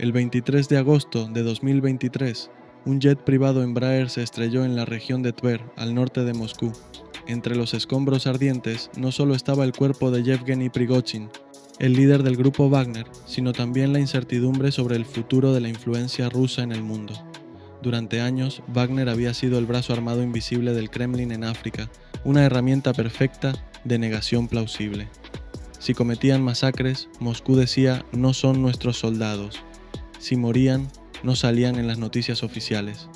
El 23 de agosto de 2023, un jet privado Embraer se estrelló en la región de Tver, al norte de Moscú. Entre los escombros ardientes no solo estaba el cuerpo de Yevgeny Prigozhin, el líder del grupo Wagner, sino también la incertidumbre sobre el futuro de la influencia rusa en el mundo. Durante años, Wagner había sido el brazo armado invisible del Kremlin en África, una herramienta perfecta de negación plausible. Si cometían masacres, Moscú decía: no son nuestros soldados. Si morían, no salían en las noticias oficiales.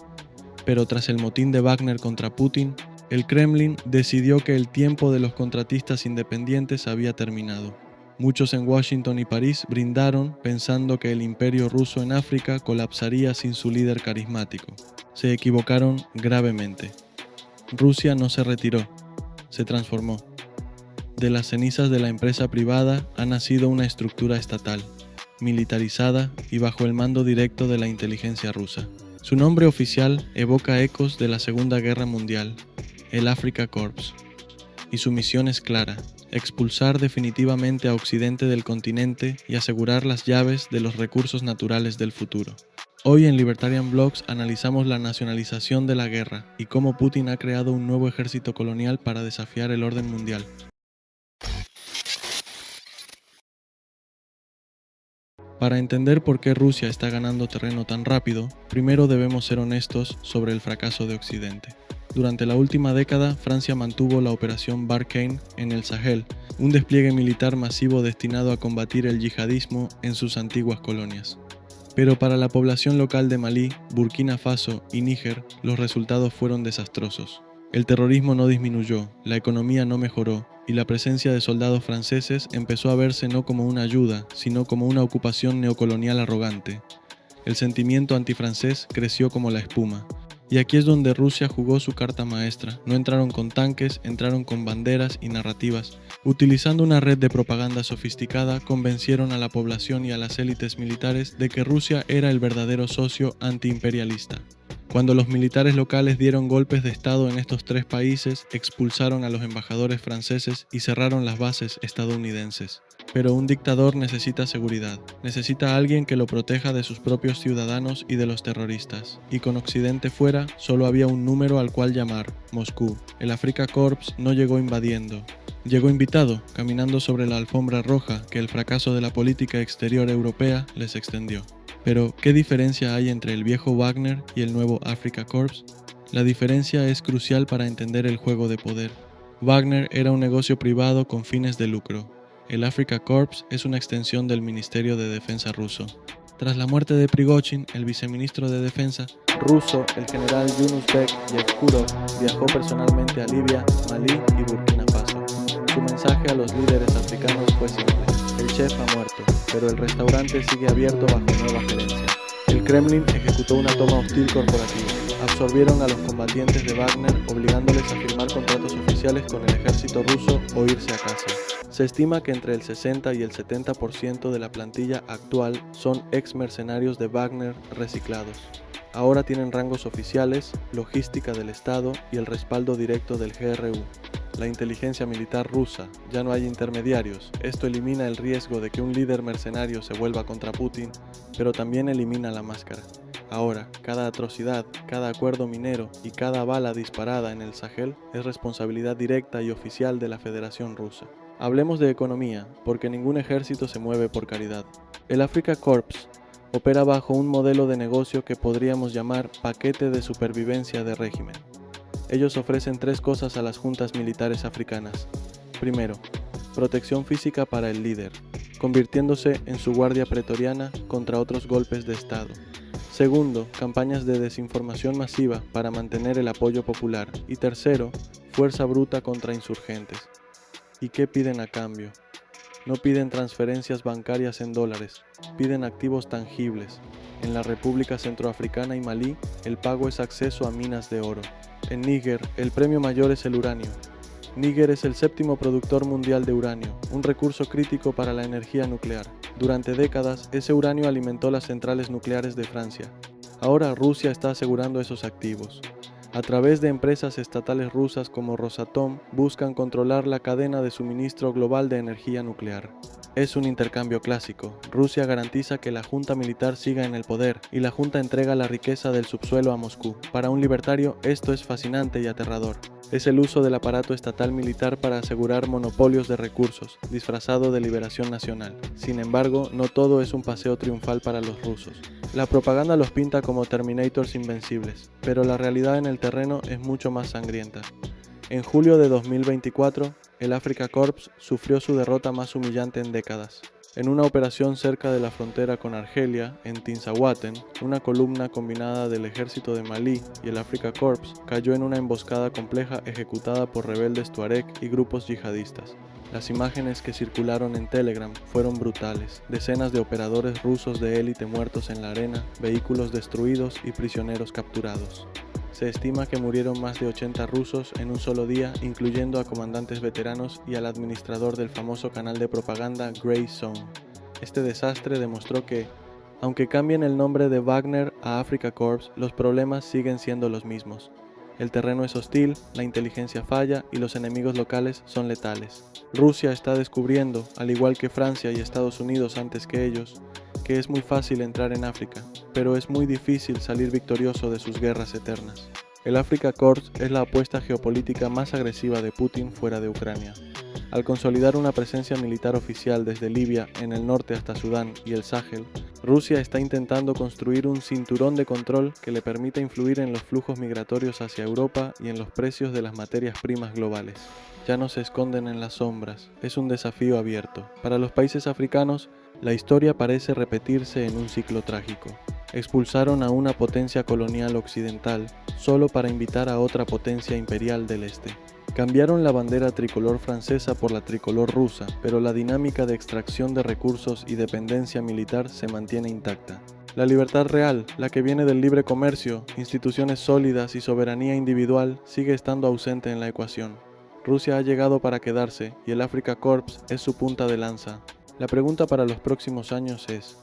Pero tras el motín de Wagner contra Putin, el Kremlin decidió que el tiempo de los contratistas independientes había terminado. Muchos en Washington y París brindaron pensando que el imperio ruso en África colapsaría sin su líder carismático. Se equivocaron gravemente. Rusia no se retiró, se transformó. De las cenizas de la empresa privada ha nacido una estructura estatal, militarizada y bajo el mando directo de la inteligencia rusa. Su nombre oficial evoca ecos de la Segunda Guerra Mundial, el Afrika Korps, y su misión es clara: expulsar definitivamente a Occidente del continente y asegurar las llaves de los recursos naturales del futuro. Hoy en Libertarian Blogs analizamos la nacionalización de la guerra y cómo Putin ha creado un nuevo ejército colonial para desafiar el orden mundial. Para entender por qué Rusia está ganando terreno tan rápido, primero debemos ser honestos sobre el fracaso de Occidente. Durante la última década, Francia mantuvo la operación Barkhane en el Sahel, un despliegue militar masivo destinado a combatir el yihadismo en sus antiguas colonias. Pero para la población local de Malí, Burkina Faso y Níger, los resultados fueron desastrosos. El terrorismo no disminuyó, la economía no mejoró, y la presencia de soldados franceses empezó a verse no como una ayuda, sino como una ocupación neocolonial arrogante. El sentimiento antifrancés creció como la espuma. Y aquí es donde Rusia jugó su carta maestra. No entraron con tanques, entraron con banderas y narrativas. Utilizando una red de propaganda sofisticada, convencieron a la población y a las élites militares de que Rusia era el verdadero socio antiimperialista. Cuando los militares locales dieron golpes de estado en estos tres países, expulsaron a los embajadores franceses y cerraron las bases estadounidenses. Pero un dictador necesita seguridad, necesita a alguien que lo proteja de sus propios ciudadanos y de los terroristas. Y con Occidente fuera, solo había un número al cual llamar: Moscú. El Afrika Korps no llegó invadiendo. Llegó invitado, caminando sobre la alfombra roja que el fracaso de la política exterior europea les extendió. Pero, ¿qué diferencia hay entre el viejo Wagner y el nuevo Afrika Korps? La diferencia es crucial para entender el juego de poder. Wagner era un negocio privado con fines de lucro. El Afrika Korps es una extensión del Ministerio de Defensa ruso. Tras la muerte de Prigozhin, el viceministro de Defensa ruso, el general Yunusbek Yevkurov, viajó personalmente a Libia, Malí y Burkina Faso. Su mensaje a los líderes africanos fue simple: el chef ha muerto, pero el restaurante sigue abierto bajo nueva gerencia. El Kremlin ejecutó una toma hostil corporativa. Absorbieron a los combatientes de Wagner, obligándoles a firmar contratos oficiales con el ejército ruso o irse a casa. Se estima que entre el 60 y el 70% de la plantilla actual son ex-mercenarios de Wagner reciclados. Ahora tienen rangos oficiales, logística del Estado y el respaldo directo del GRU. La inteligencia militar rusa, ya no hay intermediarios. Esto elimina el riesgo de que un líder mercenario se vuelva contra Putin, pero también elimina la máscara. Ahora, cada atrocidad, cada acuerdo minero y cada bala disparada en el Sahel es responsabilidad directa y oficial de la Federación Rusa. Hablemos de economía, porque ningún ejército se mueve por caridad. El Afrika Korps opera bajo un modelo de negocio que podríamos llamar paquete de supervivencia de régimen. Ellos ofrecen tres cosas a las juntas militares africanas. Primero, protección física para el líder, convirtiéndose en su guardia pretoriana contra otros golpes de Estado. Segundo, campañas de desinformación masiva para mantener el apoyo popular. Y tercero, fuerza bruta contra insurgentes. ¿Y qué piden a cambio? No piden transferencias bancarias en dólares, piden activos tangibles. En la República Centroafricana y Malí, el pago es acceso a minas de oro. En Níger, el premio mayor es el uranio. Níger es el séptimo productor mundial de uranio, un recurso crítico para la energía nuclear. Durante décadas, ese uranio alimentó las centrales nucleares de Francia. Ahora Rusia está asegurando esos activos. A través de empresas estatales rusas como Rosatom, buscan controlar la cadena de suministro global de energía nuclear. Es un intercambio clásico. Rusia garantiza que la junta militar siga en el poder y la junta entrega la riqueza del subsuelo a Moscú. Para un libertario, esto es fascinante y aterrador. Es el uso del aparato estatal militar para asegurar monopolios de recursos, disfrazado de liberación nacional. Sin embargo, no todo es un paseo triunfal para los rusos. La propaganda los pinta como Terminators invencibles, pero la realidad en el terreno es mucho más sangrienta. En julio de 2024, el Afrika Korps sufrió su derrota más humillante en décadas. En una operación cerca de la frontera con Argelia, en Tinzahuatén, una columna combinada del ejército de Malí y el Afrika Korps cayó en una emboscada compleja ejecutada por rebeldes tuareg y grupos yihadistas. Las imágenes que circularon en Telegram fueron brutales. Decenas de operadores rusos de élite muertos en la arena, vehículos destruidos y prisioneros capturados. Se estima que murieron más de 80 rusos en un solo día, incluyendo a comandantes veteranos y al administrador del famoso canal de propaganda Grey Zone. Este desastre demostró que, aunque cambien el nombre de Wagner a Afrika Korps, los problemas siguen siendo los mismos. El terreno es hostil, la inteligencia falla y los enemigos locales son letales. Rusia está descubriendo, al igual que Francia y Estados Unidos antes que ellos, que es muy fácil entrar en África, pero es muy difícil salir victorioso de sus guerras eternas. El Afrika Korps es la apuesta geopolítica más agresiva de Putin fuera de Ucrania. Al consolidar una presencia militar oficial desde Libia en el norte hasta Sudán y el Sahel, Rusia está intentando construir un cinturón de control que le permita influir en los flujos migratorios hacia Europa y en los precios de las materias primas globales. Ya no se esconden en las sombras, es un desafío abierto. Para los países africanos, la historia parece repetirse en un ciclo trágico. Expulsaron a una potencia colonial occidental solo para invitar a otra potencia imperial del este. Cambiaron la bandera tricolor francesa por la tricolor rusa, pero la dinámica de extracción de recursos y dependencia militar se mantiene intacta. La libertad real, la que viene del libre comercio, instituciones sólidas y soberanía individual, sigue estando ausente en la ecuación. Rusia ha llegado para quedarse y el Afrika Korps es su punta de lanza. La pregunta para los próximos años es: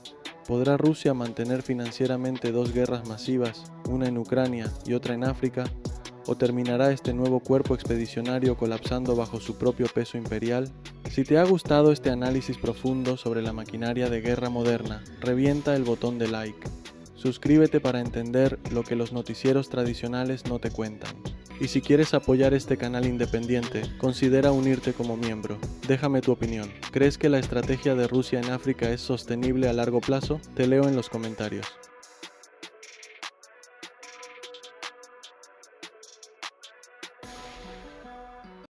¿podrá Rusia mantener financieramente dos guerras masivas, una en Ucrania y otra en África? ¿O terminará este nuevo cuerpo expedicionario colapsando bajo su propio peso imperial? Si te ha gustado este análisis profundo sobre la maquinaria de guerra moderna, revienta el botón de like. Suscríbete para entender lo que los noticieros tradicionales no te cuentan. Y si quieres apoyar este canal independiente, considera unirte como miembro. Déjame tu opinión. ¿Crees que la estrategia de Rusia en África es sostenible a largo plazo? Te leo en los comentarios.